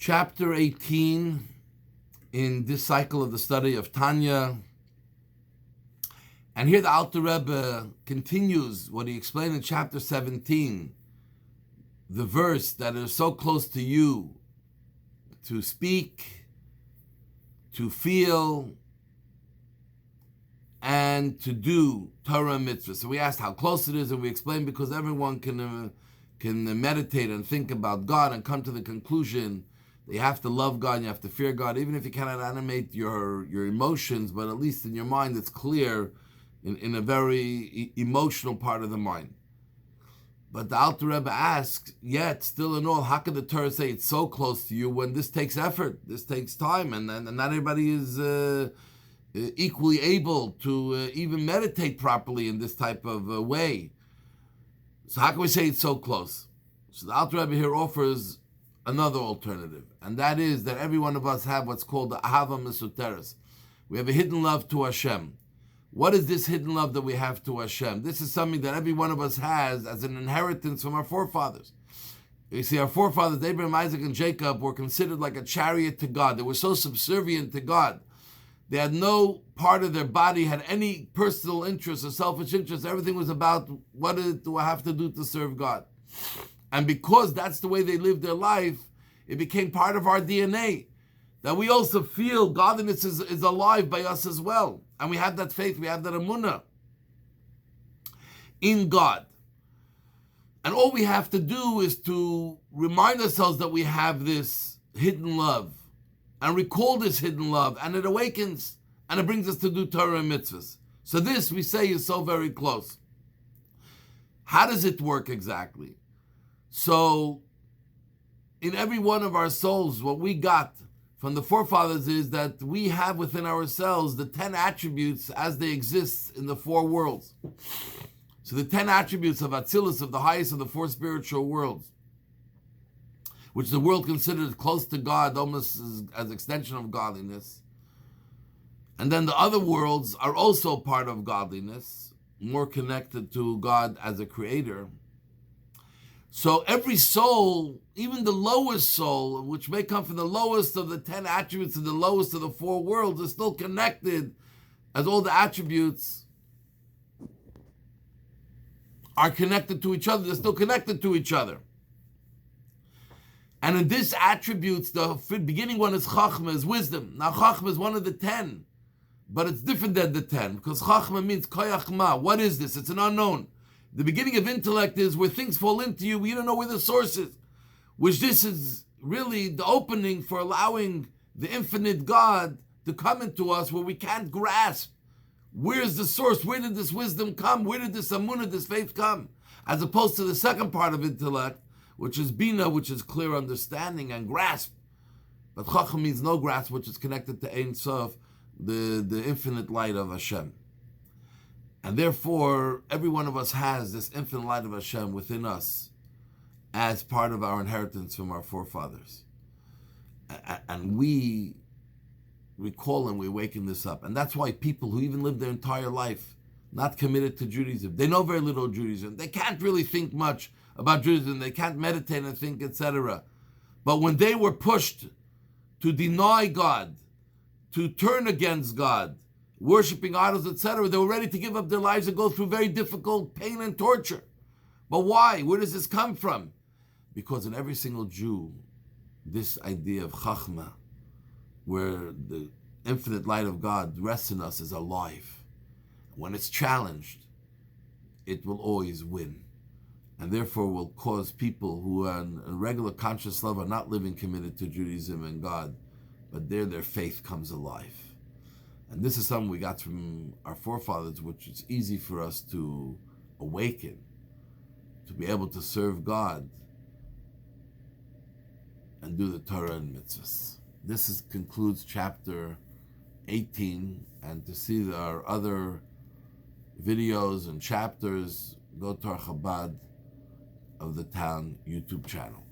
Chapter 18 in this cycle of the study of Tanya. And here the Alter Rebbe continues what he explained in chapter 17, the verse that is so close to you, to speak, to feel, and to do Torah and mitzvah. So we asked how close it is, and we explained because everyone can meditate and think about God and come to the conclusion that you have to love God and you have to fear God, even if you cannot animate your emotions, but at least in your mind it's clear in a very emotional part of the mind. But the Alter Rebbe asks, yet, still in all, how can the Torah say it's so close to you when this takes effort, this takes time, and not everybody is equally able to even meditate properly in this type of way? So how can we say it's so close? So the Alter Rebbe here offers another alternative, and that is that every one of us have what's called the Ahava Mesuteres. We have a hidden love to Hashem. What is this hidden love that we have to Hashem? This is something that every one of us has as an inheritance from our forefathers. You see, our forefathers, Abraham, Isaac, and Jacob, were considered like a chariot to God. They were so subservient to God. They had no part of their body had any personal interest or selfish interest. Everything was about, what do I have to do to serve God? And because that's the way they lived their life, it became part of our DNA, that we also feel godliness is alive by us as well. And we have that faith, we have that emunah in God. And all we have to do is to remind ourselves that we have this hidden love and recall this hidden love, and it awakens and it brings us to do Torah and mitzvahs. So this, we say, is so very close. How does it work exactly? So in every one of our souls, what we got from the forefathers is that we have within ourselves the 10 attributes as they exist in the four worlds. So the 10 attributes of Atzilus, of the highest of the four spiritual worlds, which the world considers close to God, almost as extension of godliness. And then the other worlds are also part of godliness, more connected to God as a creator. So every soul, even the lowest soul, which may come from the lowest of the 10 attributes and the lowest of the four worlds, is still connected, as all the attributes are connected to each other. They're still connected to each other. And in this attributes, the beginning one is Chachma, is wisdom. Now Chachma is one of the 10, but it's different than the 10, because Chachma means Koyach Ma. What is this? It's an unknown. The beginning of intellect is where things fall into you, we don't know where the source is, which this is really the opening for allowing the infinite God to come into us, where we can't grasp where's the source, where did this wisdom come, where did this amunah, this faith come, as opposed to the second part of intellect, which is Bina, which is clear understanding and grasp. But Chacham means no grasp, which is connected to Ein Sof, the infinite light of Hashem. And therefore, every one of us has this infinite light of Hashem within us as part of our inheritance from our forefathers. And we recall and we awaken this up. And that's why people who even live their entire life not committed to Judaism, they know very little Judaism, they can't really think much about Judaism, they can't meditate and think, etc. But when they were pushed to deny God, to turn against God, worshipping idols, etc., they were ready to give up their lives and go through very difficult pain and torture. But why? Where does this come from? Because in every single Jew, this idea of Chachma, where the infinite light of God rests in us, is alive. When it's challenged, it will always win. And therefore will cause people who are in a regular conscious level are not living committed to Judaism and God, but there their faith comes alive. And this is something we got from our forefathers, which is easy for us to awaken, to be able to serve God and do the Torah and mitzvahs. This concludes chapter 18, and to see our other videos and chapters, go to our Chabad of the Town YouTube channel.